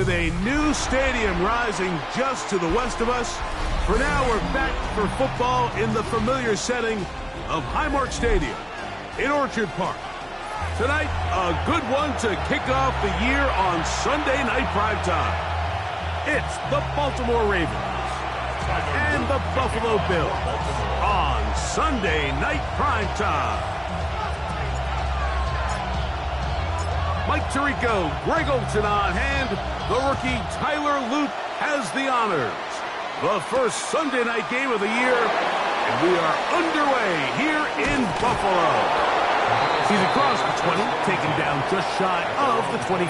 With a new stadium rising just to the west of us, for now we're back for football in the familiar setting of Highmark Stadium in Orchard Park. Tonight, a good one to kick off the year on Sunday night primetime. It's the Baltimore Ravens and the Buffalo Bills on Sunday night primetime. Mike Tirico, Greg Olson on hand. The rookie Tyler Lute has the honors. The first Sunday night game of the year, and we are underway here in Buffalo. He's across the 20, taken down just shy of the 25.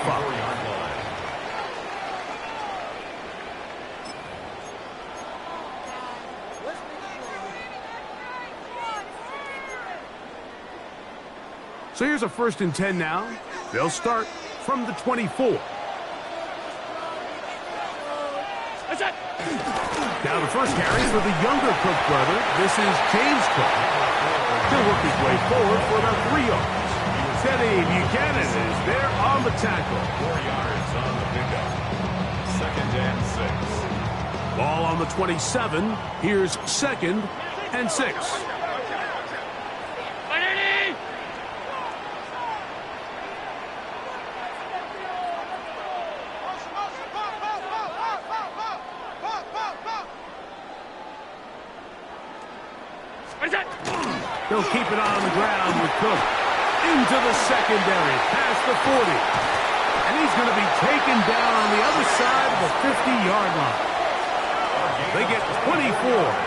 So here's a 1st and 10 now. They'll start from the 24. Now the first carry for the younger Cook brother. This is James Cook. He'll work his way forward for about 3 yards. Teddy Buchanan is there on the tackle. 4 yards on the pickup. 2nd and 6. Ball on the 27. Here's 2nd and 6. He'll keep it on the ground with Cook. Into the secondary, past the 40. And he's going to be taken down on the other side of the 50-yard line. They get 24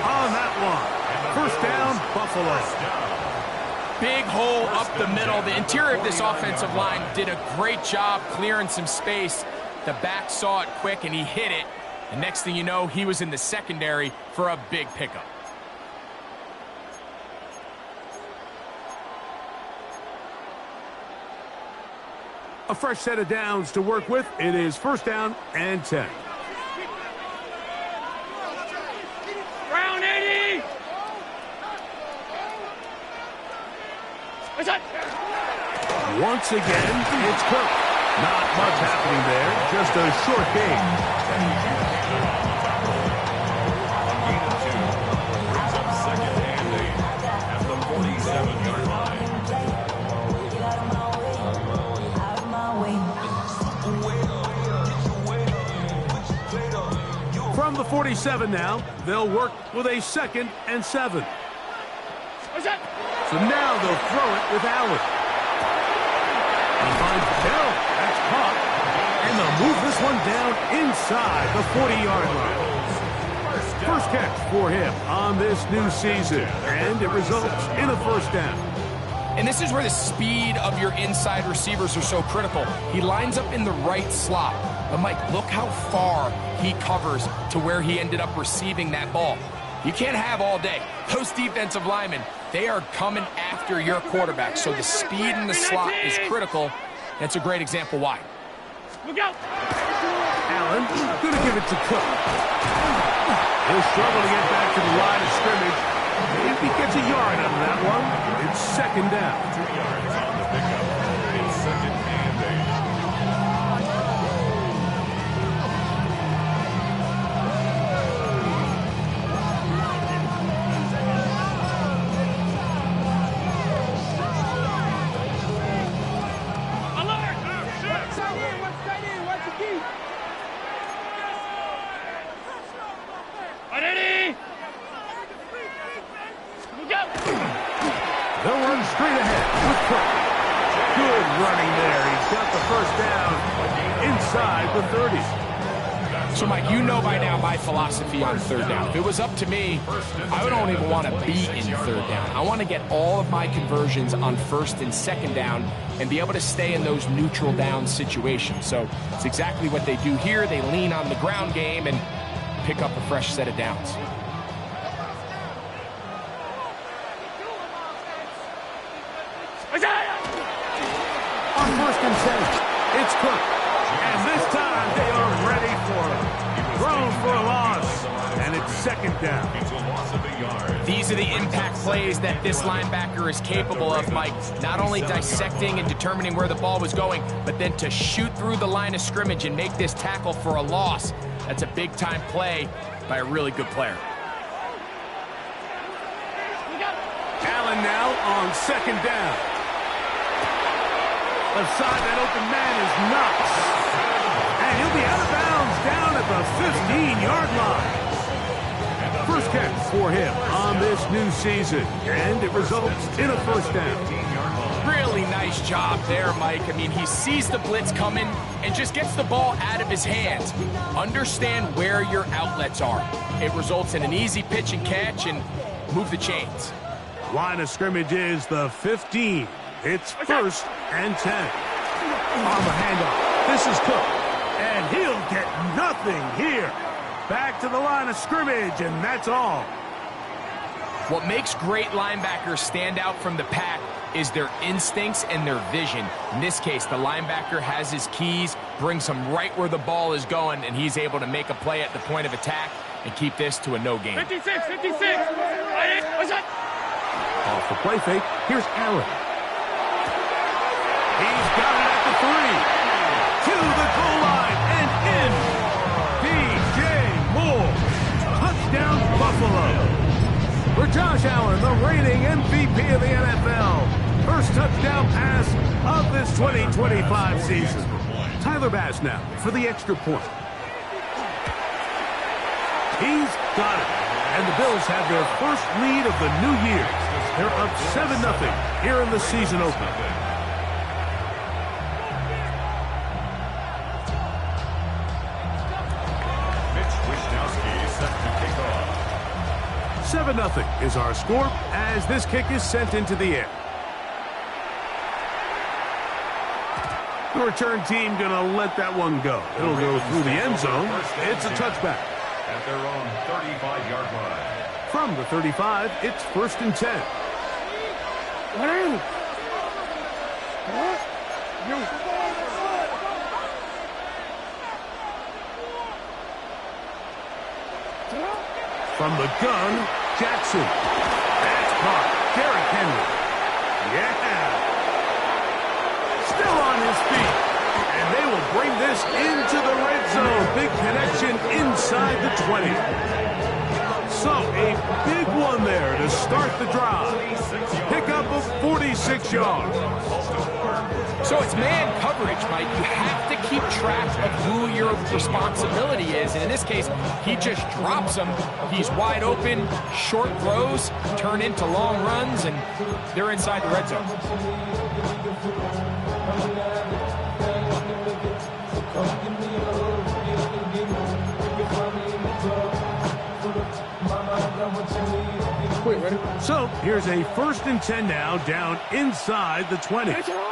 on that one. 1st down, Buffalo. Big hole up the middle. The interior of this offensive line did a great job clearing some space. The back saw it quick, and he hit it. And next thing you know, he was in the secondary for a big pickup. A fresh set of downs to work with. It is 1st down and 10. Brown 80! Once again, it's Cook. Not much happening there. Just a short game. Brings up 2nd and 8 at the 47-yard line. From the 47 now, they'll work with a 2nd and 7. So now they'll throw it with Allen. He finds Bell. That's caught. And they'll move this one down inside the 40-yard line. First catch for him on this new season. And it results in a 1st down. And this is where the speed of your inside receivers are so critical. He lines up in the right slot. But, Mike, look how far he covers to where he ended up receiving that ball. You can't have all day. Those defensive linemen, they are coming after your quarterback. So the speed in the slot is critical. That's a great example why. Look out! Allen going to give it to Cook. He'll struggle to get back to the line of scrimmage. If he gets a yard out of that one, it's 2nd down. 3 yards on the pickup. It's 2nd and 8. They'll run straight ahead with Cook. Good running there. He's got the 1st down inside the 30. So, Mike, you know by now my philosophy on 3rd down. If it was up to me, I don't even want to be in 3rd down. I want to get all of my conversions on 1st and 2nd down and be able to stay in those neutral down situations. So it's exactly what they do here. They lean on the ground game and pick up a fresh set of downs. On 1st and 10, it's Cook. And this time they are ready for it. Thrown for a loss. And it's second down. It's a loss of a yard. These are the impact plays that this linebacker is capable of, Mike. Not only dissecting and determining where the ball was going, but then to shoot through the line of scrimmage and make this tackle for a loss. That's a big-time play by a really good player. Allen now on second down. Left side, that open man is Knox. And he'll be out of bounds down at the 15-yard line. First catch for him on this new season, and it results in a first down. Really nice job there, Mike. I mean, he sees the blitz coming and just gets the ball out of his hands. Understand where your outlets are. It results in an easy pitch and catch and move the chains. Line of scrimmage is the 15. It's first and 10. On the handoff, this is Cook, and he'll get nothing here. Back to the line of scrimmage, and that's all. What makes great linebackers stand out from the pack is their instincts and their vision. In this case, the linebacker has his keys, brings him right where the ball is going, and he's able to make a play at the point of attack and keep this to a no gain. 56, 56. What's that? Off the play fake, here's Allen. He's got it at the 3. To the goal line and in. DJ Moore. Touchdown, Buffalo. For Josh Allen, the reigning MVP of the NFL. First touchdown pass of this 2025 season. Tyler Bass now for the extra point. He's got it. And the Bills have their first lead of the new year. They're up 7-0 here in the season opener. Mitch Wishnowsky set to kick off. 7-0 is our score as this kick is sent into the air. The return team going to let that one go. It'll go through the end zone. It's a touchback. At their own 35-yard line. From the 35, it's first and 10. From the gun, Jackson. That's caught. Derrick Henry. Yeah. Still on his feet. And they will bring this into the red zone. Big connection inside the 20. So a big one there to start the drive. Pick up of 46 yards. So it's man coverage, Mike. You have to keep track of who your responsibility is. And in this case, he just drops him. He's wide open. Short throws turn into long runs, and they're inside the red zone. So here's a first and 10 now, down inside the 20. Hey, middle.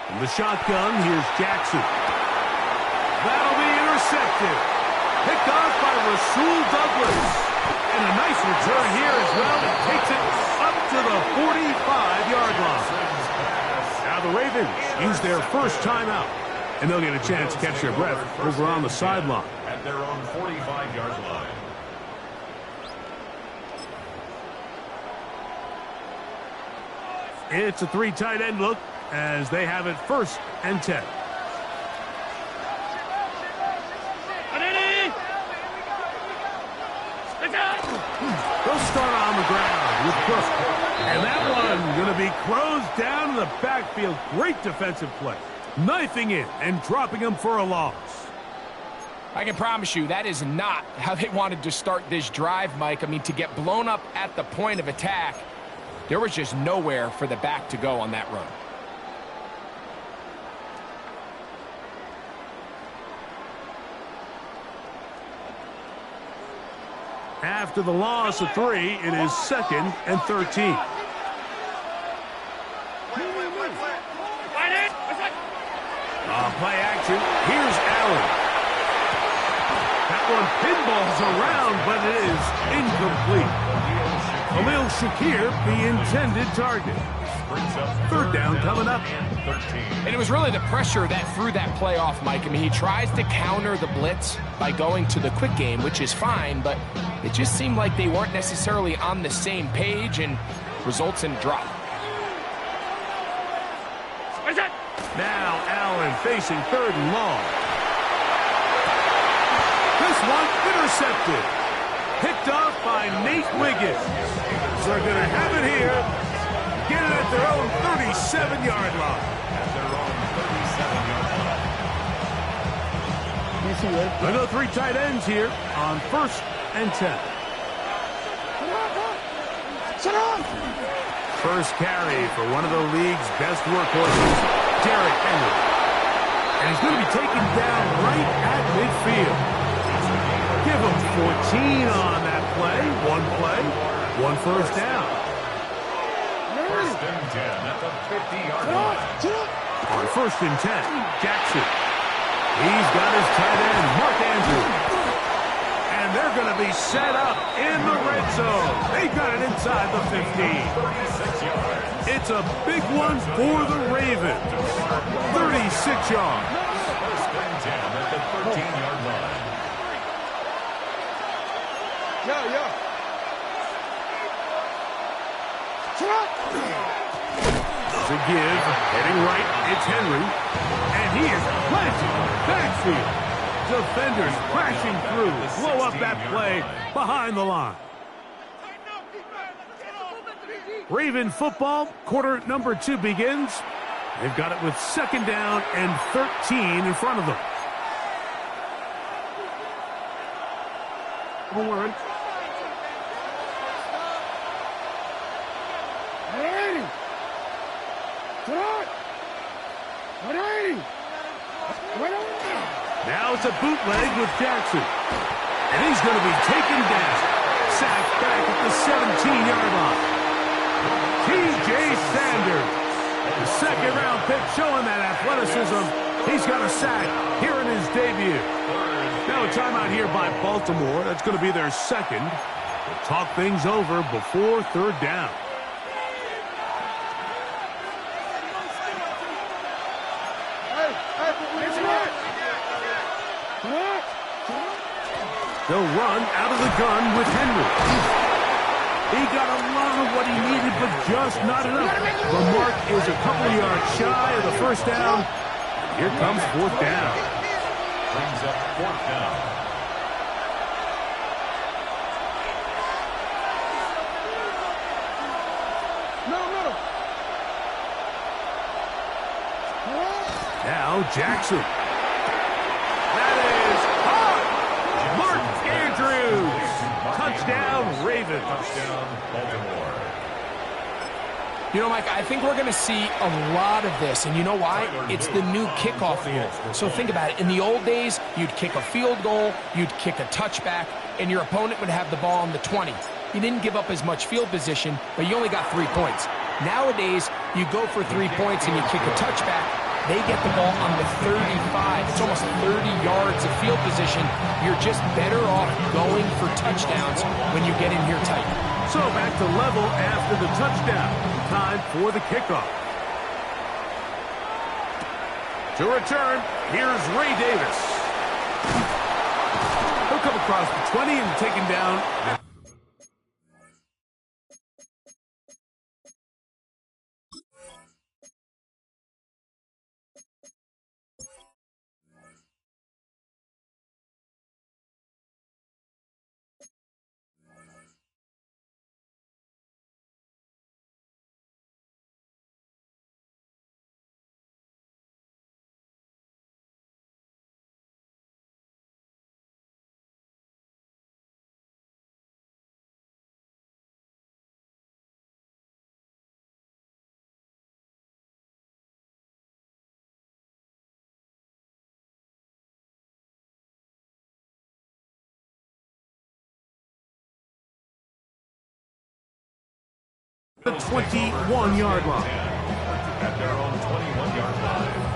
From the shotgun, here's Jackson. That'll be intercepted. Picked off by Rasul Douglas. And a nice return here as well. It takes it up to the 45-yard line. Now the Ravens use their first timeout. And they'll get a chance to catch their breath over on the sideline. At their own 45-yard line. It's a 3 tight end look as they have it first and 10. They'll start on the ground with Cook. And that one going to be closed down in the backfield. Great defensive play. Knifing in and dropping him for a loss. I can promise you that is not how they wanted to start this drive, Mike. I mean, to get blown up at the point of attack, there was just nowhere for the back to go on that run. After the loss of 3, it is second and 13. Play action. Here's Allen. That one pinballs around, but it is incomplete. Khalil Shakir, the intended target. Brings up Third down coming up. and 13. And it was really the pressure that threw that play off, Mike. I mean, he tries to counter the blitz by going to the quick game, which is fine, but it just seemed like they weren't necessarily on the same page and results in a drop. Now Allen facing 3rd and long. This one intercepted. Picked off by Nate Wiggins. So they're going to have it here. Get it at their own 37-yard line. At their own 37-yard line. I know 3 tight ends here on 1st and 10. First carry for one of the league's best workhorses, Derrick Henry. And he's going to be taken down right at midfield. Give him 14 on that play. 1 first down. First and 10 at the 50-yard line. On 1st and 10, Jackson. He's got his tight end, Mark Andrews. And they're going to be set up in the red zone. They've got it inside the 15. 36 yards. It's a big one for the Ravens. 36 yards. First and 10 at the 13-yard line. To give, heading right, it's Henry. And he is planted backfield. Defenders crashing through. Blow up that play behind the line. Raven football, quarter number 2 begins. They've got it with 2nd down and 13 in front of them. Warren. Now it's a bootleg with Jackson. And he's going to be taken down. Sacked back at the 17-yard line. T.J. Sanders. The 2nd-round pick showing that athleticism. He's got a sack here in his debut. Now a timeout here by Baltimore. That's going to be their 2nd. They'll talk things over before 3rd down. They'll run out of the gun with Henry. He got a lot of what he needed, but just not enough. The mark is a couple of yards shy of the 1st down. Here comes 4th down. Brings up 4th down. Now Jackson. That is caught. Mark Andrews. Touchdown, Ravens. Touchdown, Baltimore. You know, Mike, I think we're going to see a lot of this, and you know why? It's the new kickoff rule. So think about it. In the old days, you'd kick a field goal, you'd kick a touchback, and your opponent would have the ball on the 20. You didn't give up as much field position, but you only got 3 points. Nowadays, you go for 3 points and you kick a touchback. They get the ball on the 35. It's almost 30 yards of field position. You're just better off going for touchdowns when you get in here tight. So back to level after the touchdown. Time for the kickoff. To return, here's Ray Davis. He'll come across the 20 and taken down. The 21-yard line. At their own 21-yard line.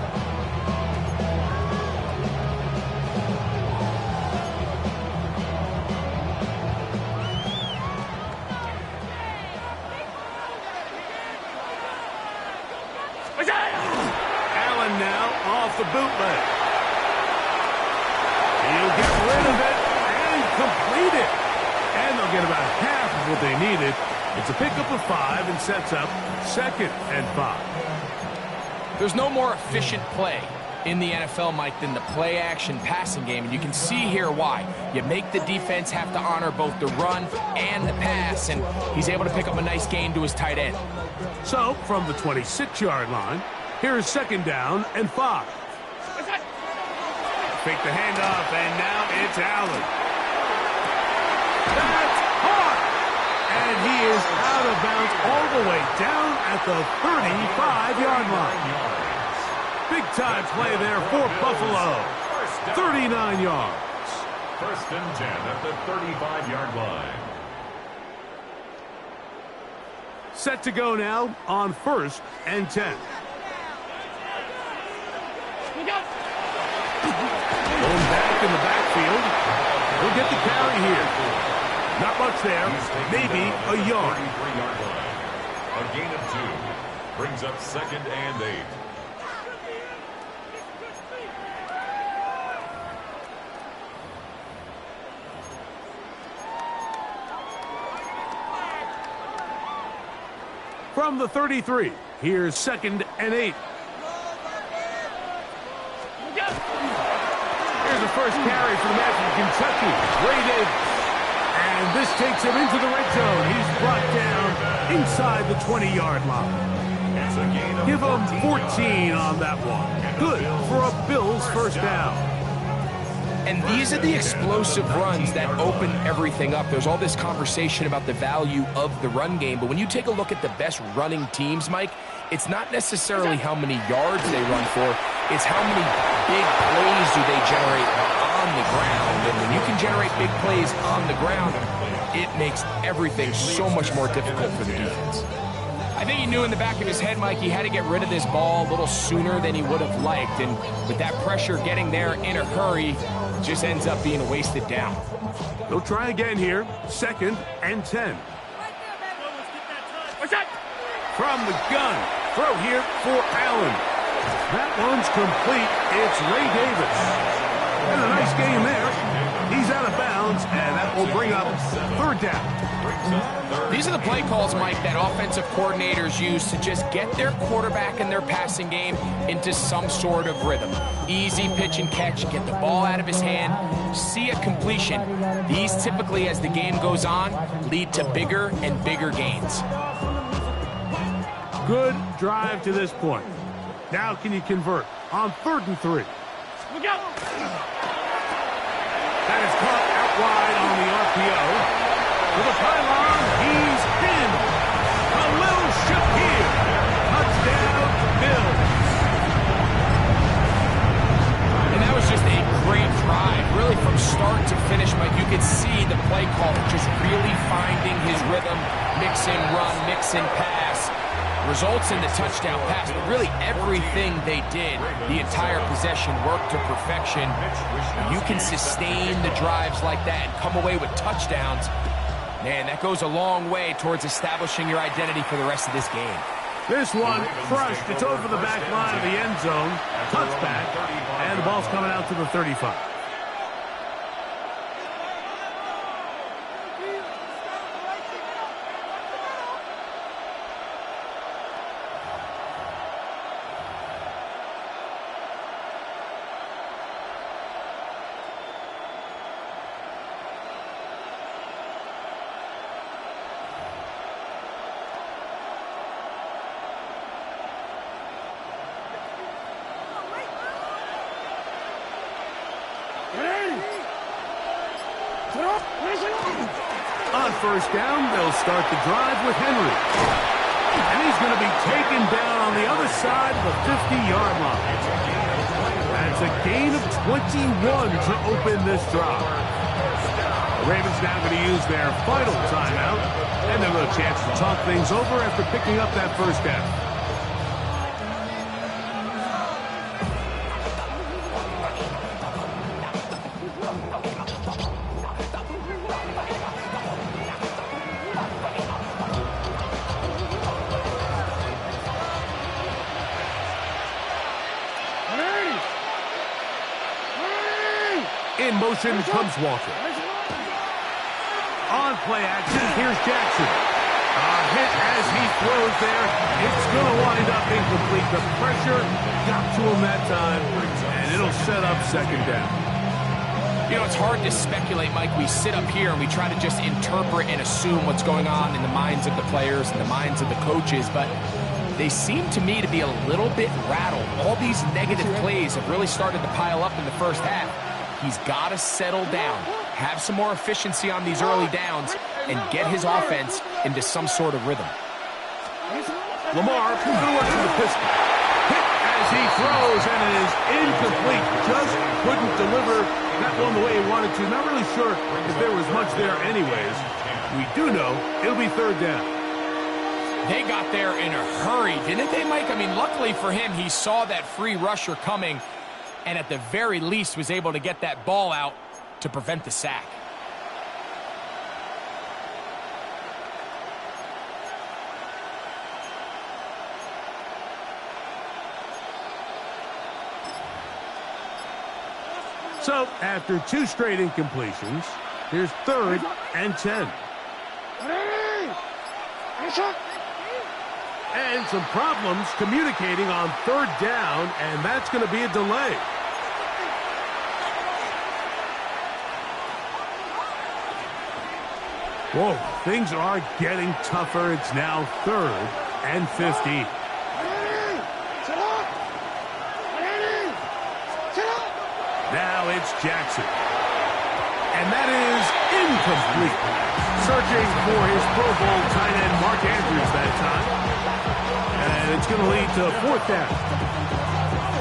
bootleg. He'll get rid of it and complete it. And they'll get about half of what they needed. It's a pickup of 5 and sets up 2nd and 5. There's no more efficient play in the NFL, Mike, than the play-action passing game, and you can see here why. You make the defense have to honor both the run and the pass, and he's able to pick up a nice gain to his tight end. So, from the 26-yard line, here is 2nd down and 5. Fake the handoff, and now it's Allen. That's caught! And he is out of bounds all the way down at the 35-yard line. Big-time play there for Buffalo. 39 yards. 1st and 10 at the 35-yard line. Set to go now on 1st and 10. Going back in the backfield. He'll get the carry here. Not much there. Maybe a yard. A gain of 2. Brings up 2nd and 8. From the 33, here's 2nd and 8. Here's the first carry for the man from Kentucky, Ray Davis. And this takes him into the red zone. He's brought down inside the 20-yard line. Give him 14 on that one. Good for a Bills first down. And these are the explosive runs that open everything up. There's all this conversation about the value of the run game, but when you take a look at the best running teams, Mike, it's not necessarily how many yards they run for, it's how many big plays do they generate on the ground. And when you can generate big plays on the ground, it makes everything so much more difficult for the defense. I think he knew in the back of his head, Mike, he had to get rid of this ball a little sooner than he would have liked. And with that pressure getting there in a hurry, it just ends up being a wasted down. They'll try again here. 2nd and 10. From the gun. Throw here for Allen. That one's complete. It's Ray Davis. And a nice game there. He's out of bounds, and that will bring up 3rd down. These are the play calls, Mike, that offensive coordinators use to just get their quarterback and their passing game into some sort of rhythm. Easy pitch and catch, get the ball out of his hand, see a completion. These typically, as the game goes on, lead to bigger and bigger gains. Good drive to this point. Now can you convert on 3rd and 3? That is caught out wide on the RPO. To the pylon, he's in. Khalil Shakir. Touchdown, Bills. And that was just a great drive. Really from start to finish, Mike, you could see the play caller just really finding his rhythm. Mix and run, mix and pass. Results in the touchdown pass, but really everything they did, the entire possession worked to perfection. You can sustain the drives like that and come away with touchdowns. Man, that goes a long way towards establishing your identity for the rest of this game. This one crushed. It's over the back line of the end zone. Touchback, and the ball's coming out to the 35. On 1st down, they'll start the drive with Henry. And he's going to be taken down on the other side of the 50-yard line. That's a gain of 21 to open this drive. The Ravens now going to use their final timeout, and they'll have a chance to talk things over after picking up that 1st down. In motion comes Walker. On play action, here's Jackson. Hit as he throws there. It's going to wind up incomplete. The pressure got to him that time, and it'll set up second down. You know, it's hard to speculate, Mike. We sit up here and we try to just interpret and assume what's going on in the minds of the players and the minds of the coaches, but they seem to me to be a little bit rattled. All these negative plays have really started to pile up in the first half. He's got to settle down, have some more efficiency on these early downs, and get his offense into some sort of rhythm. Lamar going to look to the pistol. Hit as he throws, and it is incomplete. Just couldn't deliver that one the way he wanted to. Not really sure if there was much there anyways. We do know it'll be third down. They got there in a hurry, didn't they, Mike? I mean, luckily for him, he saw that free rusher coming, and at the very least was able to get that ball out to prevent the sack. So, after 2 straight incompletions, here's 3rd and 10. And some problems communicating on 3rd down, and that's going to be a delay. Whoa, things are getting tougher. It's now 3rd and 50. Now it's Jackson. And that is incomplete. Searching for his Pro Bowl tight end Mark Andrews that time. And it's going to lead to 4th down.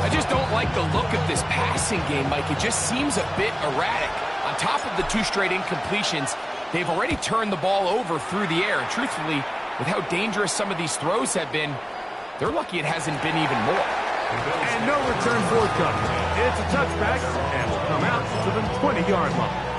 I just don't like the look of this passing game, Mike. It just seems a bit erratic. On top of the 2 straight incompletions, they've already turned the ball over through the air. And truthfully, with how dangerous some of these throws have been, they're lucky it hasn't been even more. And no return forthcoming. It's a touchback, and will come out to the 20-yard line.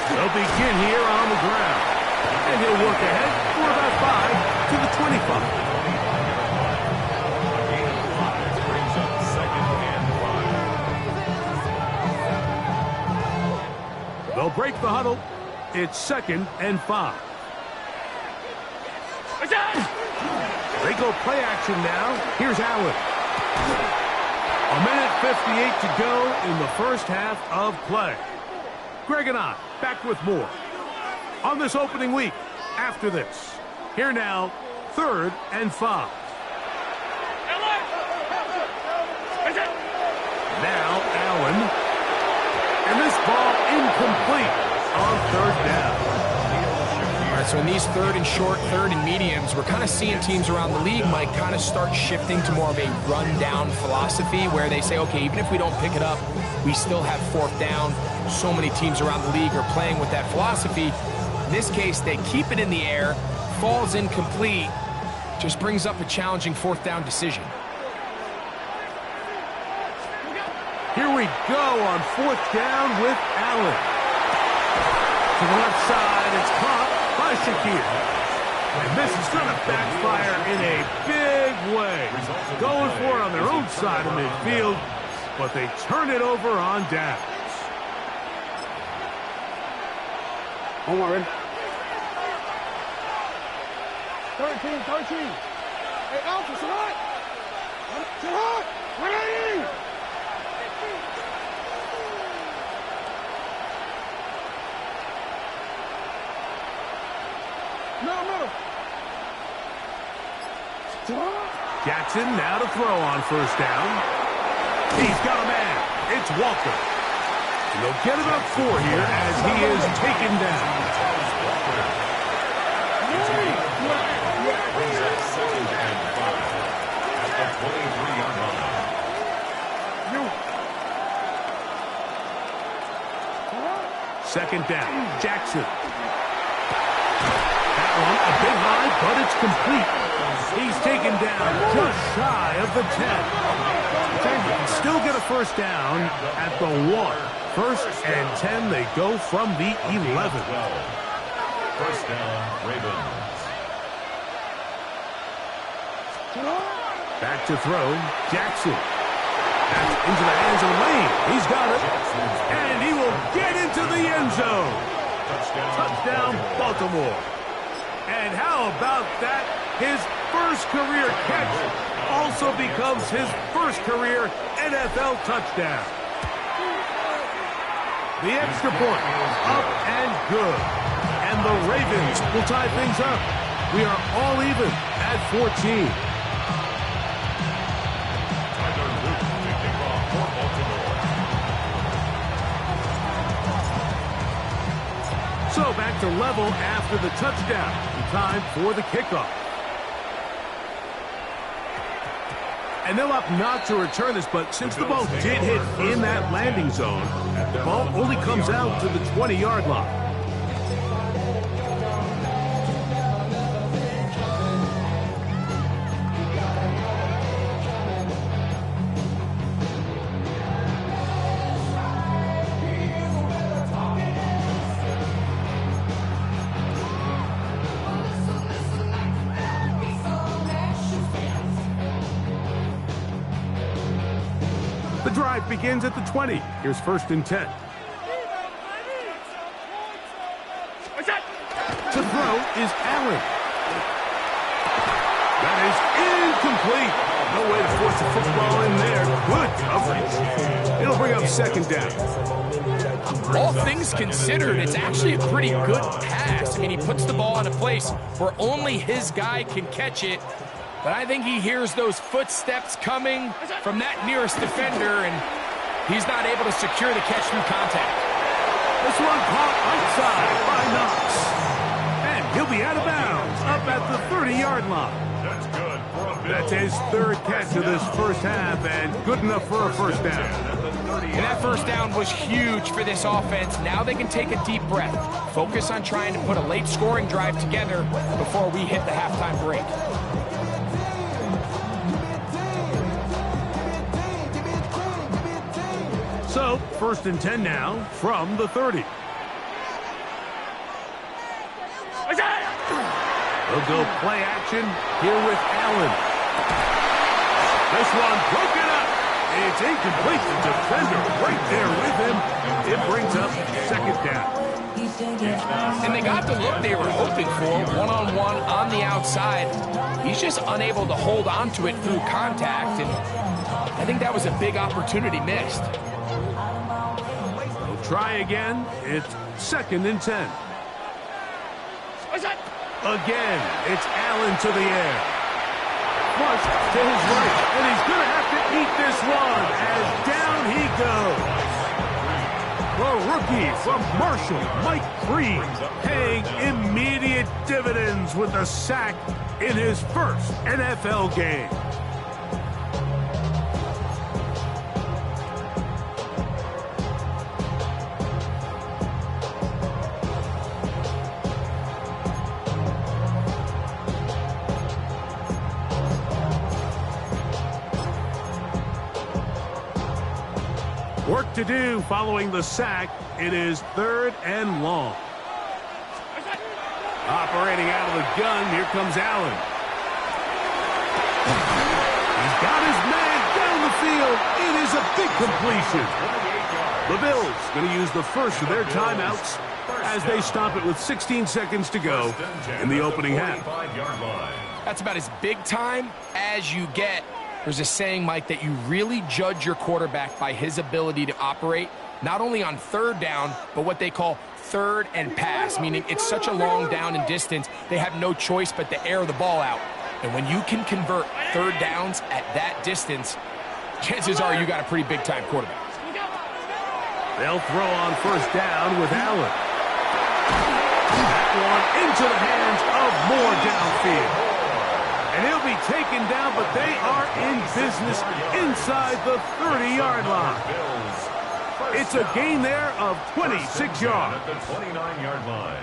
They'll begin here on the ground. And he'll work ahead for about 5 to the 25. Brings up 2nd and 5. They'll break the huddle. It's 2nd and 5. They go play action now. Here's Allen. 1:58 to go in the first half of play. Greg and I back with more on this opening week after this. Here now, 3rd and 5. Now Allen. And this ball incomplete on 3rd down. All right, so in these 3rd and short, 3rd and mediums, we're kind of seeing teams around the league, Mike, kind of start shifting to more of a run-down philosophy where they say, okay, even if we don't pick it up, we still have 4th down. So many teams around the league are playing with that philosophy. In this case, they keep it in the air, falls incomplete, just brings up a challenging 4th down decision. Here we go on 4th down with Allen. To the left side, it's caught by Shakir. And this is going to backfire in a big way. Going for it on their own side of midfield, but they turn it over on downs. One more, ready? 13. Hey, Alpha, sit hot. Sit hot. 180. Middle. Jackson now to throw on 1st down. He's got a man. It's Walker. And they'll get about 4 here as he is taken down. Brings up 2nd and 5 at the 23-yard line. 2nd down. Jackson. one a bit high, but it's complete. He's taken down just shy of the 10. Still get a first down at the 1. First and 10, they go from the 11. First down, Ravens. Back to throw, Jackson. That's into the hands of Lane. He's got it. And he will get into the end zone. Touchdown, Baltimore. And how about that? His first career catch also becomes his first career NFL touchdown. The extra point, up and good. And the Ravens will tie things up. We are all even at 14. So back to level after the touchdown. Time for the kickoff. And they'll opt not to return this, but since the ball did hit in that landing zone, the ball only comes out to the 20-yard line. The drive begins at the 20. Here's first and 10. To throw is Allen. That is incomplete. No way to force the football in there. Good coverage. It'll bring up second down. All things considered, it's actually a pretty good pass. I mean, he puts the ball in a place where only his guy can catch it. But I think he hears those footsteps coming from that nearest defender, and he's not able to secure the catch through contact. This one caught outside by Knox. And he'll be out of bounds up at the 30-yard line. That's good for a Bill. That's his third catch of this first half, and good enough for a first down. And that first down was huge for this offense. Now they can take a deep breath, focus on trying to put a late scoring drive together before we hit the halftime break. So, first and 10 now from the 30. They'll go play action here with Allen. This one broken up. It's incomplete. The defender right there with him. It brings up second down. And they got the look they were hoping for, one-on-one on the outside. He's just unable to hold on to it through contact, and I think that was a big opportunity missed. Try again. It's second and 10. Again, it's Allen to the air. Flush to his right, and he's going to have to eat this one as down he goes. The rookie from Marshall, Mike Freed, paying immediate dividends with a sack in his first NFL game. Work to do following the sack. It is third and long. Operating out of the gun, here comes Allen. He's got his man down the field. It is a big completion. The Bills going to use the first of their timeouts as they stop it with 16 seconds to go in the opening half. That's about as big time as you get. There's a saying, Mike, that you really judge your quarterback by his ability to operate, not only on third down, but what they call third and pass, meaning it's such a long down and distance, they have no choice but to air the ball out. And when you can convert third downs at that distance, chances are you got a pretty big-time quarterback. They'll throw on first down with Allen. That one into the hands of Moore downfield. And he'll be taken down, but they are in business inside the 30-yard line. It's a gain there of 26 yards. At the 29-yard line.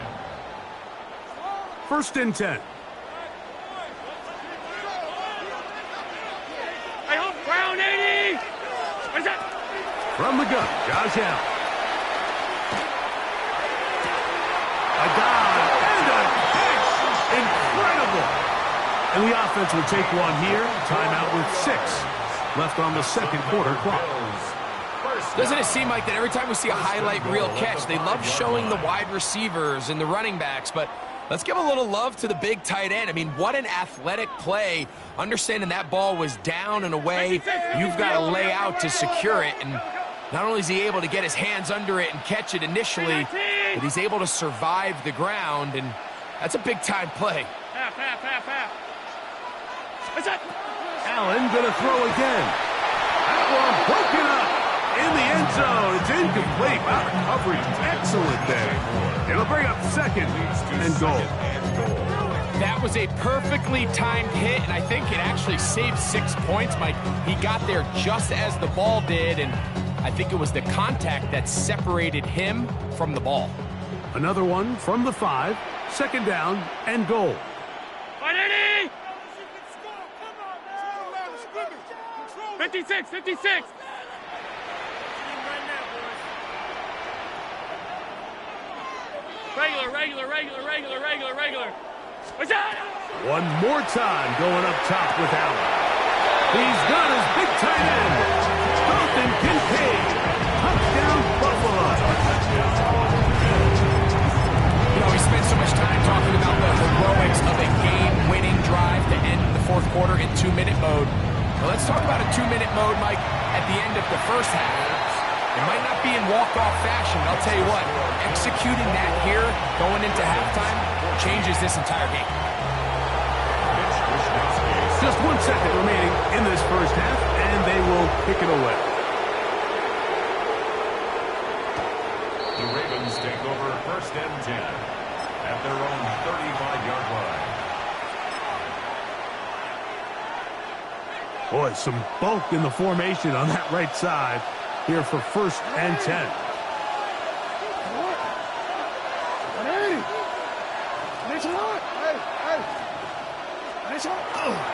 First and 10. Ground 80! What is that? From the gun, Josh Allen. A dive and a catch. Incredible. And the offense will take one here. Timeout with 6 left on the second quarter clock. Doesn't it seem like that every time we see a highlight reel catch, they love showing the wide receivers and the running backs, but let's give a little love to the big tight end. I mean, what an athletic play. Understanding that ball was down and away, you've got to lay out to secure it. And not only is he able to get his hands under it and catch it initially, but he's able to survive the ground, and that's a big-time play. Allen going to throw again. That one broken up in the end zone. It's incomplete. Wow, recovery excellent there. It'll bring up second and goal. That was a perfectly timed hit, and I think it actually saved 6 points, Mike. He got there just as the ball did, and I think it was the contact that separated him from the ball. Another one from the 5. Second down and goal. 56, 56. Regular. What's that? One more time going up top with Allen. He's got his big tight end. Dalton Kincaid. Touchdown, Buffalo. You know, we spent so much time talking about the heroics of a game-winning drive to end the fourth quarter in 2-minute mode. Well, let's talk about a 2-minute mode, Mike, at the end of the first half. It might not be in walk-off fashion, but I'll tell you what, executing that here, going into halftime, changes this entire game. Just 1 second remaining in this first half, and they will kick it away. The Ravens take over first and 10 at their own 35-yard line. Boy, some bulk in the formation on that right side here for first and 10.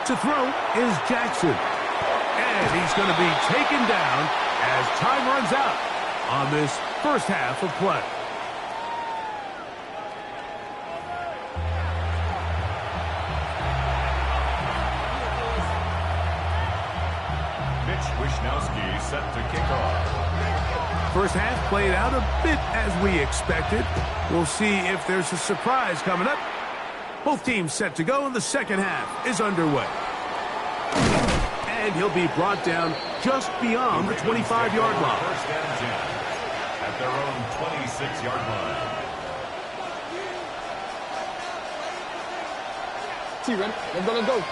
To throw is Jackson. And he's going to be taken down as time runs out on this first half of play. Set to kick off. First half played out a bit as we expected. We'll see if there's a surprise coming up. Both teams set to go, and the second half is underway. And he'll be brought down just beyond the 25-yard line. First and 10 at their own 26-yard line. T, ready? Let's go.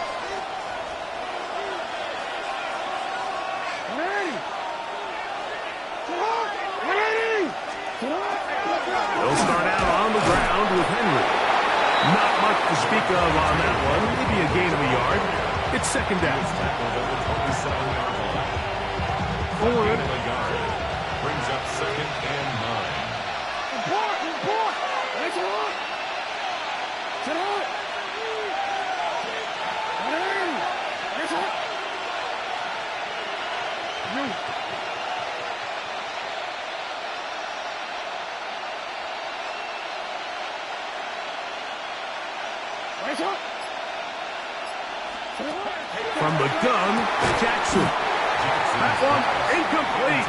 They'll start out on the ground with Henry. Not much to speak of on that one. Maybe a gain of a yard. It's second down. Forward. Brings up second and 9. From the gun, Jackson. That one incomplete.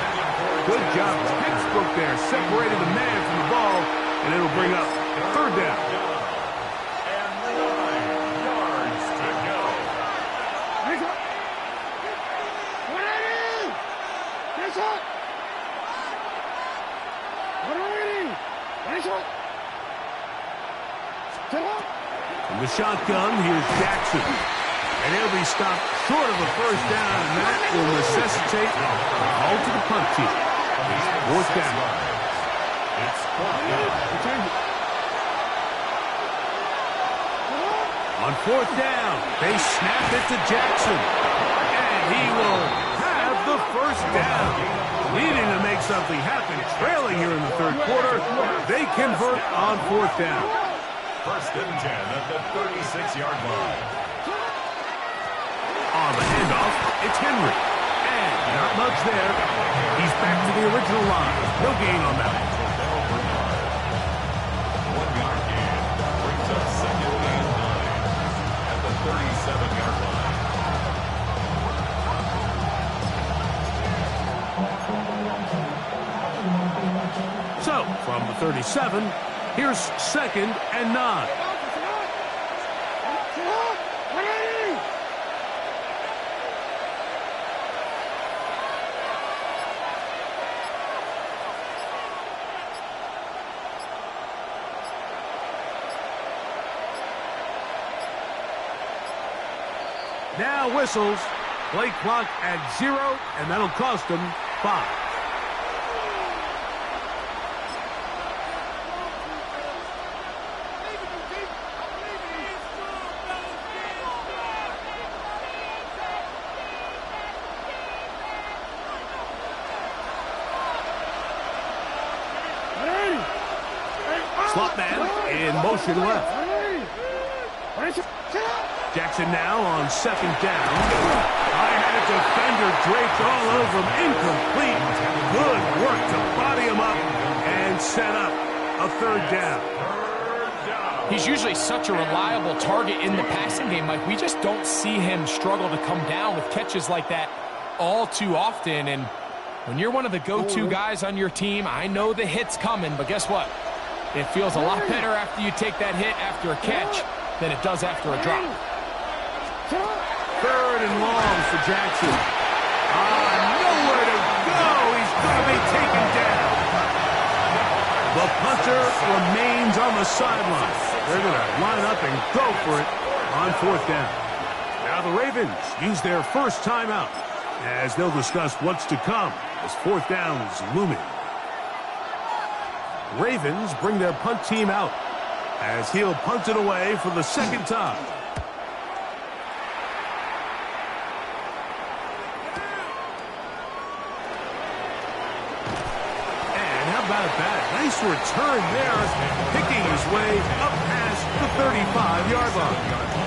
Good job. Textbook there. Separated the man from the ball, and it'll bring up third down. And 9 yards to go. From the shotgun, here's Jackson. And he'll be stopped short of a first down, and that will necessitate a call to the punt team. Fourth down. It's fourth down. On fourth down, they snap it to Jackson. And he will have the first down. Needing to make something happen, trailing here in the third quarter. They convert on fourth down. First and 10 at the 36-yard line. On the handoff, it's Henry. And not much there. He's back to the original line. No gain on that one. 1-yard gain brings up second and 9 at the 37-yard line. So, from the 37, here's second and 9. Now whistles. Play clock at 0, and that'll cost them 5. Slot man in motion left. Jackson now on second down. I had a defender draped all over him. Incomplete. Good work to body him up and set up a third down. He's usually such a reliable target in the passing game. Like, we just don't see him struggle to come down with catches like that all too often. And when you're one of the go-to guys on your team, I know the hit's coming, but guess what? It feels a lot better after you take that hit after a catch than it does after a drop. Third and long for Jackson. Nowhere to go. He's going to be taken down. The punter remains on the sideline. They're going to line up and go for it on fourth down. Now the Ravens use their first timeout as they'll discuss what's to come as fourth down is looming. Ravens bring their punt team out as he'll punt it away for the second time. And how about that? Nice return there, picking his way up past the 35-yard line.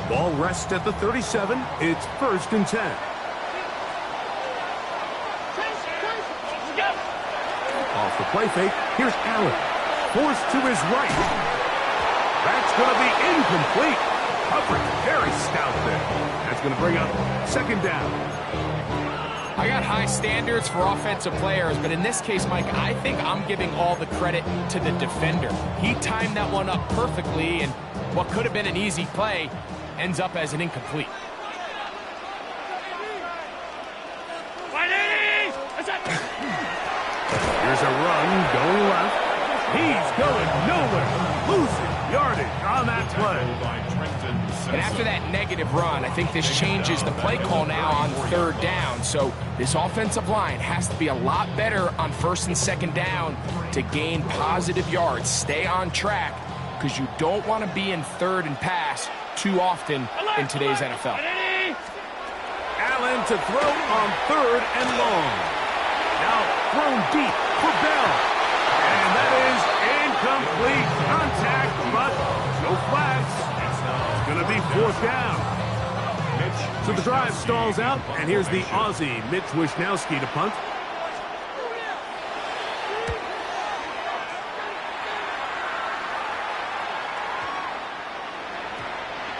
Ball rests at the 37. It's first and 10. Off the play fake. Here's Allen. Forced to his right. That's going to be incomplete. Coverage very stout there. That's going to bring up second down. I got high standards for offensive players, but in this case, Mike, I think I'm giving all the credit to the defender. He timed that one up perfectly, and what could have been an easy play ends up as an incomplete. Here's a run going left. He's going nowhere. Losing yardage on that play. And after that negative run, I think this changes the play call now on third down. So this offensive line has to be a lot better on first and second down to gain positive yards. Stay on track because you don't want to be in third and pass too often in today's NFL. Allen to throw on third and long. Now thrown deep for Bell. And that is incomplete contact, but no flags. It's going to be fourth down. So the drive stalls out, and here's the Aussie, Mitch Wishnowski, to punt.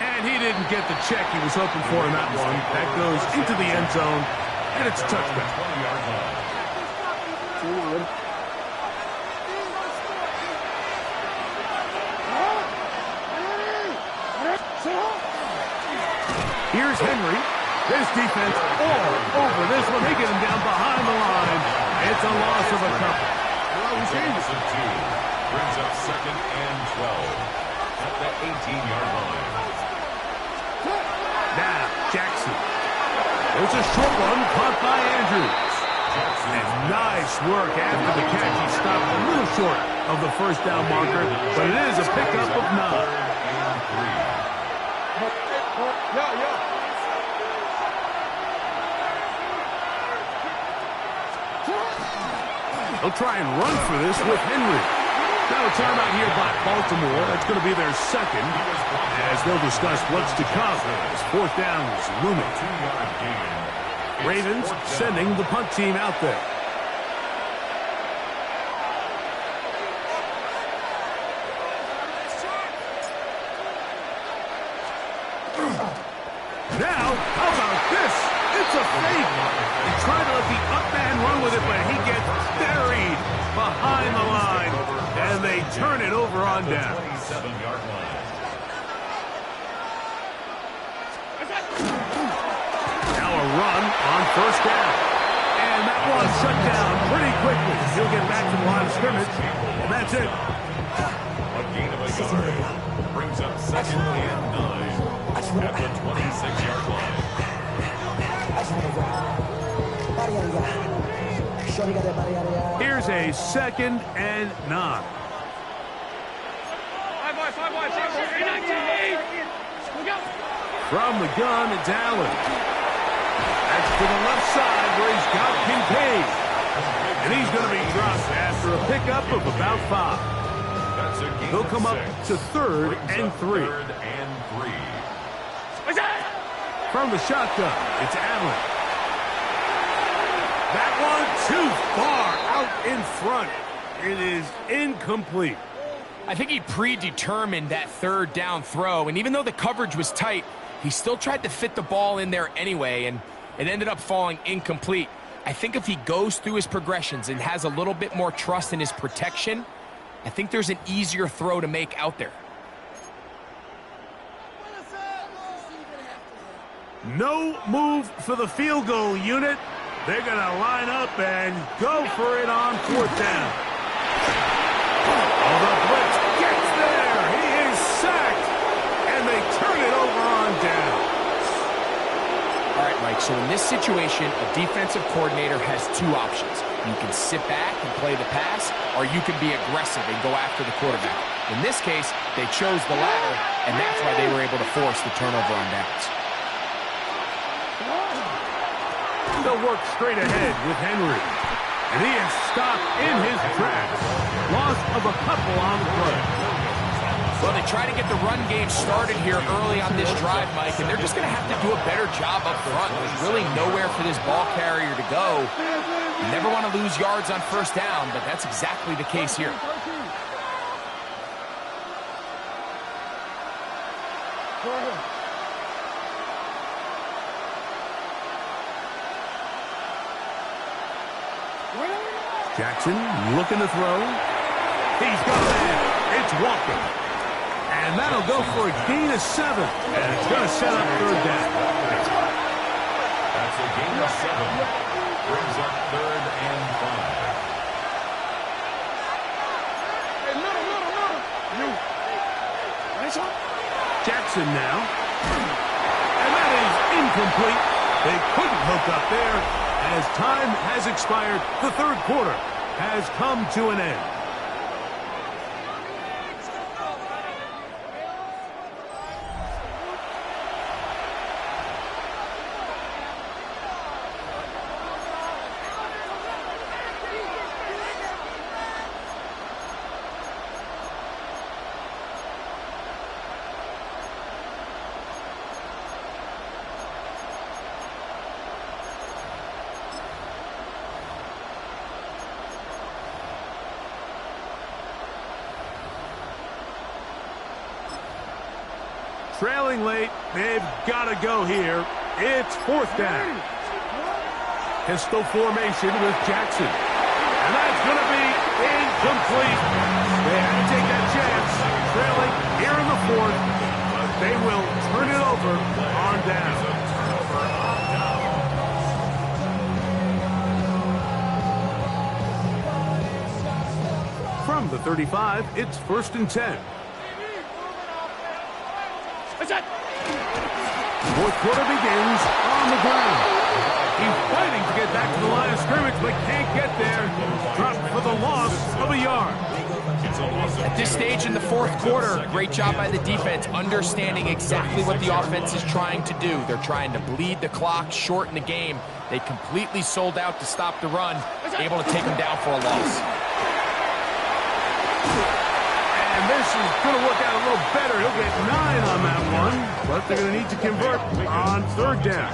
And he didn't get the check he was hoping for in that one. That goes into the end zone, and it's a touchback. 20-yard line. Here's Henry. This defense all over this one. They get him down behind the line. It's a loss of a couple. Jameson 2 brings up second and 12 at the 18-yard line. Now, Jackson. There's a short one caught by Andrews. And nice work after the catch. He stopped a little short of the first down marker, but it is a pickup of 9. They'll try and run for this with Henry. Now a timeout here by Baltimore. That's going to be their second, as they'll discuss what's to come as fourth down is looming. Ravens sending the punt team out there. Now, how about this? It's a fake. He tried to let the up man run with it, but he gets buried behind the line, and they turn it over on down. 27-yard line. Now a run on first down. And that one shut down pretty quickly. He'll get back to the line of scrimmage, and that's it. A gain of a yard. Brings up second and 9 at the 26-yard line. Here's a second and 9. 5 wide. 19. Look out. From the gun, it's Allen. That's to the left side where he's got Kincaid. And he's going to be dropped after a pickup of about 5. That's a gain He'll of come up 6. to third Brings and up 3. Third and 3. From the shotgun, it's Allen. That one too far out in front. It is incomplete. I think he predetermined that third down throw, and even though the coverage was tight, he still tried to fit the ball in there anyway, and it ended up falling incomplete. I think if he goes through his progressions and has a little bit more trust in his protection, I think there's an easier throw to make out there. No move for the field goal unit. They're going to line up and go for it on fourth down. Oh, the blitz gets there. He is sacked, and they turn it over on down. All right, Mike, so in this situation, a defensive coordinator has two options. You can sit back and play the pass, or you can be aggressive and go after the quarterback. In this case, they chose the latter, and that's why they were able to force the turnover on downs. They'll work straight ahead with Henry. And he is stopped in his tracks. Loss of a couple on the play. Well, they try to get the run game started here early on this drive, Mike, and they're just going to have to do a better job up front. There's really nowhere for this ball carrier to go. You never want to lose yards on first down, but that's exactly the case here. Jackson looking to throw. He's got it. It's Walker. And that'll go for a gain of 7. And it's going to set up third down. That's a gain of 7. Brings up third and 5. Jackson now. And that is incomplete. They couldn't hook up there. As time has expired, the third quarter has come to an end. Trailing late, they've got to go here. It's fourth down. Pistol formation with Jackson. And that's going to be incomplete. They had to take that chance, trailing here in the fourth, but they will turn it over on down. From the 35, it's 1st and 10. Fourth quarter begins on the ground. He's fighting to get Back to the line of scrimmage, but can't get there. Dropped for the loss of a yard. At this stage in the fourth quarter, great job by the defense, understanding exactly what the offense is trying to do. They're trying to bleed the clock, shorten the game. They completely sold out to stop the run, able to take them down for a loss. And this is going to work out a little better. He'll get 9 on that one, but they're going to need to convert on third down.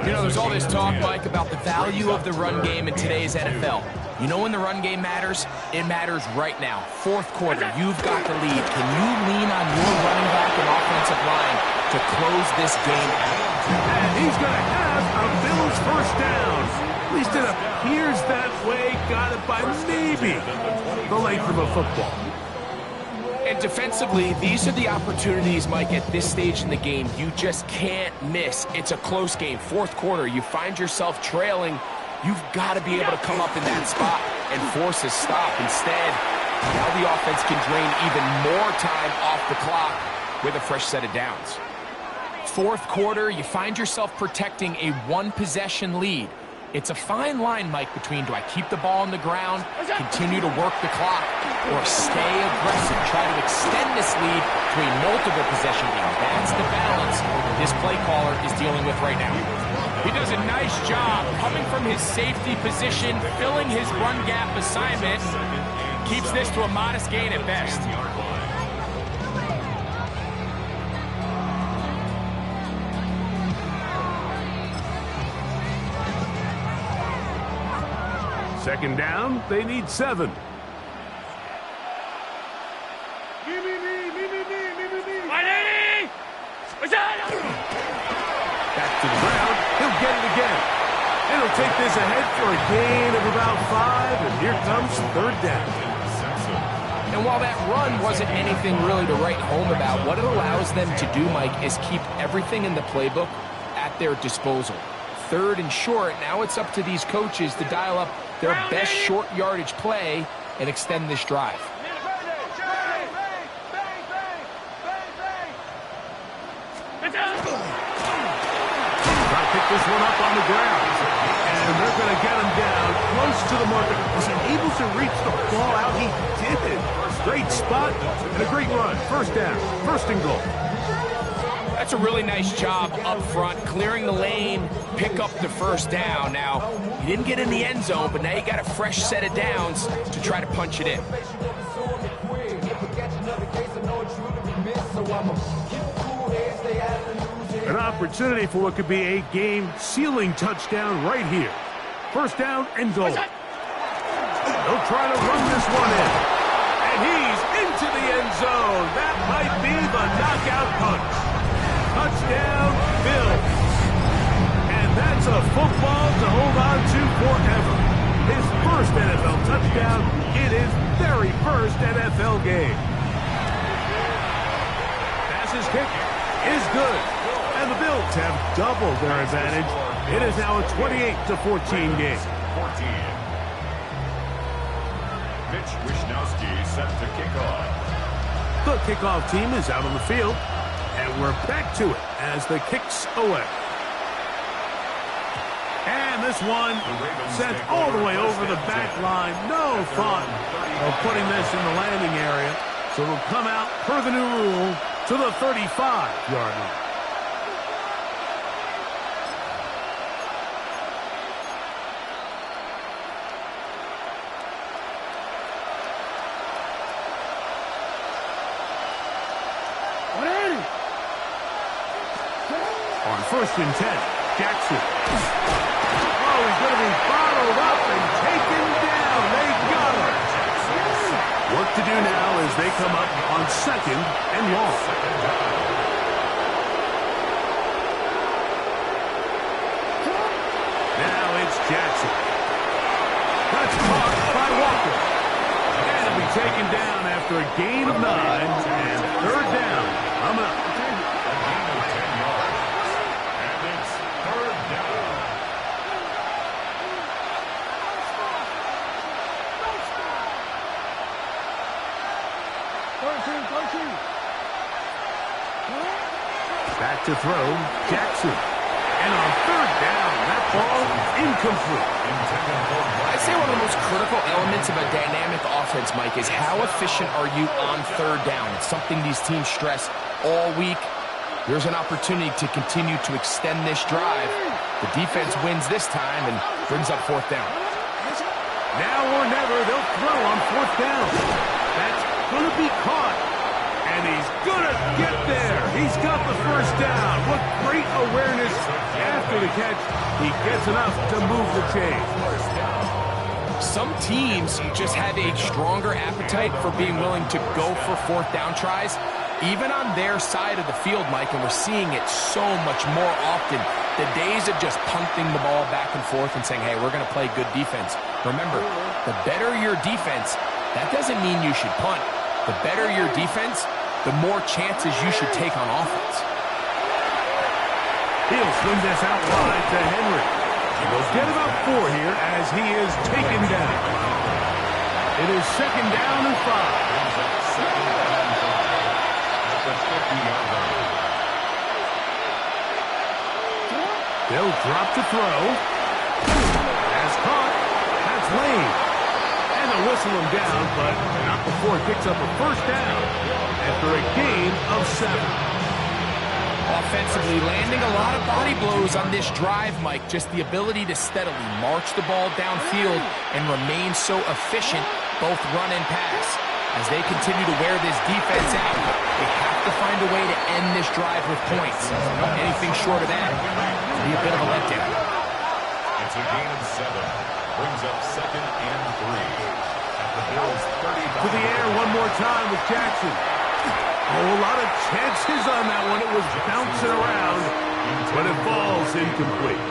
You know, there's all this talk, Mike, about the value of the run game in today's NFL. You know when the run game matters? It matters right now. Fourth quarter, you've got the lead. Can you lean on your running back and offensive line to close this game out? And he's going to have a Bills first down. At least it appears that way. Got it by maybe the length of a football. And defensively, these are the opportunities, Mike, at this stage in the game you just can't miss. It's a close game. Fourth quarter, you find yourself trailing. You've got to be able to come up in that spot and force a stop. Instead, now the offense can drain even more time off the clock with a fresh set of downs. Fourth quarter, you find yourself protecting a one-possession lead. It's a fine line, Mike, between do I keep the ball on the ground, continue to work the clock, or stay aggressive, try to extend this lead to a multiple possession game. That's the balance this play caller is dealing with right now. He does a nice job coming from his safety position, filling his run gap assignment, keeps this to a modest gain at best. Second down, they need 7. Back to the ground, he'll get it again. And he'll take this ahead for a gain of about 5, and here comes third down. And while that run wasn't anything really to write home about, what it allows them to do, Mike, is keep everything in the playbook at their disposal. Third and short, now it's up to these coaches to dial up their best short yardage play and extend this drive. Try to pick this one up on the ground. And they're going to get him down close to the marker. Was he able to reach the ball out? He did. Great spot and a great run. First down, first and goal. That's a really nice job up front, clearing the lane, pick up the first down. Now, you didn't get in the end zone, but now you got a fresh set of downs to try to punch it in. An opportunity for what could be a game-sealing touchdown right here. First down and goal. They'll try to run this one in. And he's into the end zone. That might be the knockout punch. Touchdown, Bills. And that's a football to hold on to forever. His first NFL touchdown in his very first NFL game. Passes kick is good. And the Bills have doubled their advantage. It is now a 28-14 game. 14. Mitch Wishnowsky set to kick off. The kickoff team is out on the field. And we're back to it as the kicks away. And this one sent all the way over the back line. No thought of putting this in the landing area. So it'll come out, per the new rule, to the 35-yard line. On first and 10, Jackson. Oh, he's going to be bottled up and taken down. They got him. Work to do now as they come up on second and long. Now it's Jackson. That's caught by Walker. And it'll be taken down after a gain of 9 and third down. Coming up. Back to throw, Jackson. And on third down, that ball incomplete. I'd say one of the most critical elements of a dynamic offense, Mike, is how efficient are you on third down. It's something these teams stress all week. Here's an opportunity to continue to extend this drive. The defense wins this time and brings up fourth down. Now or never, they'll throw on fourth down. That's going to be caught. And he's going to get there. He's got the first down. What great awareness after the catch. He gets enough to move the chain. Some teams just have a stronger appetite for being willing to go for fourth down tries, even on their side of the field, Mike, and we're seeing it so much more often. The days of just punting the ball back and forth and saying, hey, we're going to play good defense. Remember, the better your defense, that doesn't mean you should punt. The better your defense, the more chances you should take on offense. He'll swing this out wide to Henry. He'll get about 4 here as he is taken down. It is second down and 5. They'll drop to throw. As caught, that's Lane. And they'll whistle him down, but not before he picks up a first down after a gain of 7. Offensively, landing a lot of body blows on this drive, Mike. Just the ability to steadily march the ball downfield and remain so efficient, both run and pass. As they continue to wear this defense out, they have to find a way to end this drive with points. Anything short of that will be a bit of a letdown. It's a gain of 7. Brings up second and 3. At the Bills' 35. To the air one more time with Jackson. Oh, a lot of chances on that one. It was bouncing around, but it falls incomplete.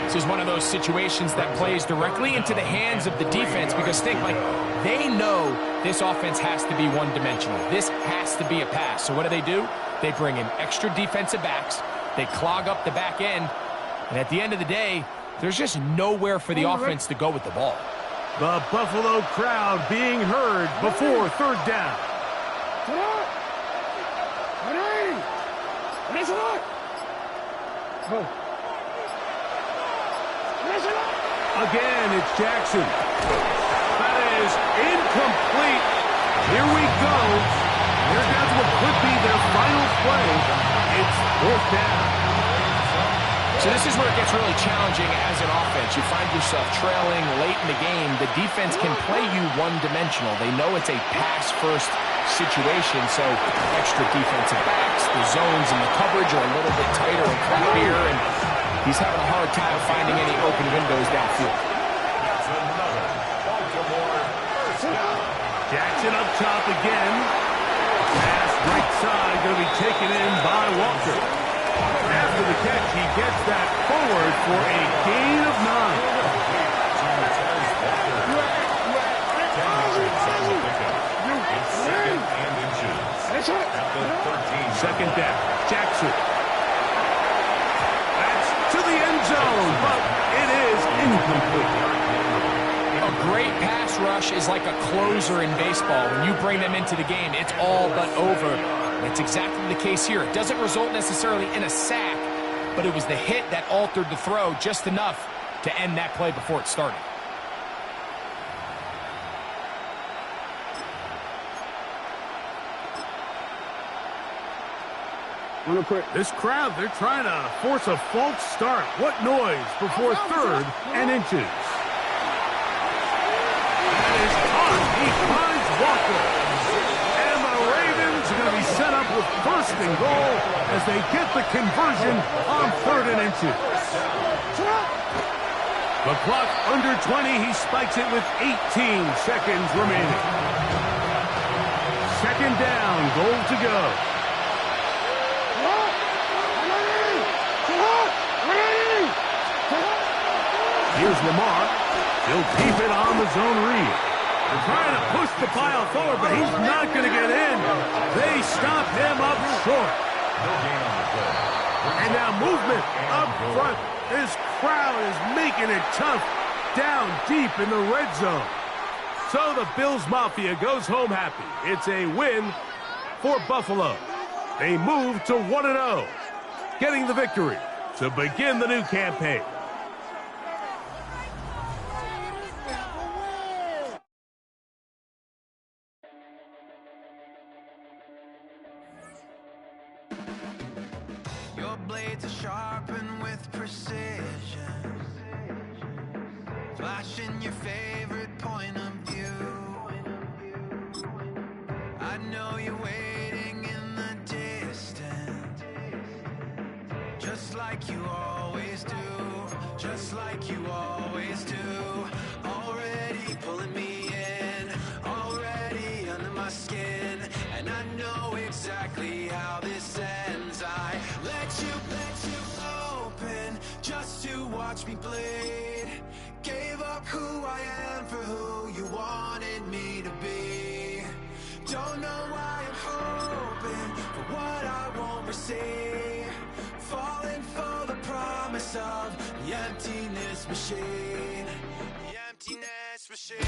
This is one of those situations that plays directly into the hands of the defense because think, like, they know this offense has to be one-dimensional. This has to be a pass. So what do? They bring in extra defensive backs. They clog up the back end. And at the end of the day, there's just nowhere for the offense to go with the ball. The Buffalo crowd being heard before third down. Again, it's Jackson. That is incomplete. Here we go. They're down to what could be their final play. It's fourth down. So this is where it gets really challenging as an offense. You find yourself trailing late in the game. The defense can play you one-dimensional. They know it's a pass-first situation, so extra defensive backs, the zones and the coverage are a little bit tighter and crappier, and he's having a hard time finding any open windows downfield. Jackson up top again. Pass right side going to be taken in by Walker. After the catch, he gets that forward for a gain of 9. Second down, Jackson. That's to the end zone, but it is incomplete. A great pass rush is like a closer in baseball. When you bring them into the game, it's all but over. And it's exactly the case here. It doesn't result necessarily in a sack, but it was the hit that altered the throw just enough to end that play before it started. This crowd, they're trying to force a false start. What noise before third and inches. That is caught. He finds Walker. And the Ravens are going to be set up with first and goal as they get the conversion on third and inches. The clock under 20. He spikes it with 18 seconds remaining. Second down, goal to go. Here's Lamar. He'll keep it on the zone read. They're trying to push the pile forward, but he's not going to get in. They stop him up short. And now movement up front. This crowd is making it tough down deep in the red zone. So the Bills Mafia goes home happy. It's a win for Buffalo. They move to 1-0, getting the victory to begin the new campaign. blade to sharpen with precision, flashing your favorite point of view. I know you're waiting in the distance, just like you always do, just like you always do. Already pulling me in, already under my skin, and I know exactly how this ends. I let you open just to watch me bleed. Gave up who I am for who you wanted me to be. Don't know why I'm hoping for what I won't receive. Falling for the promise of the emptiness machine. The emptiness machine.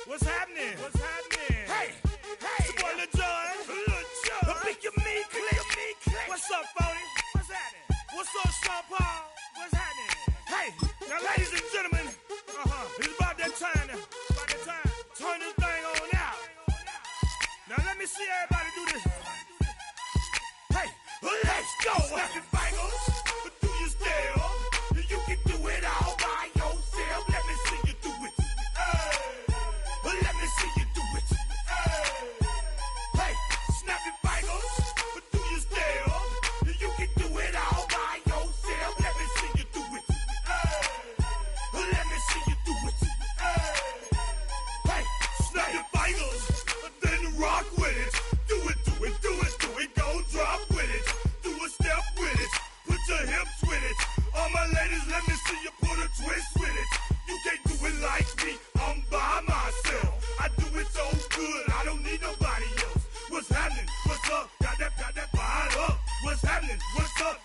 What's happening? What's happening? Hey, hey, it's your boy Lil Jon. The Pick Your Me Click. What's up, Phony? What's happening? What's up, Sean Paul? What's happening? Hey, now, ladies and gentlemen, it's about that time. Turn this thing on out. Now, let me see everybody do this. Hey, let's go. Snap your fingers, do your step. You can do it all by yourself. Let me see you do it. Let me see you do it. Hey, snap your fingers, do your step. You can do it all by yourself. Let me see you do it. Let me see you do it. Hey, snap your fingers, then rock with it. Do it, do it, do it, do it. Go drop with it. Do a step with it. Put your hips with it. All my ladies, let me see you put a twist with it. You can't do it like me, I'm by myself. I do it so good, I don't need nobody else. What's happening? What's up? Got that fired up. What's happening? What's up?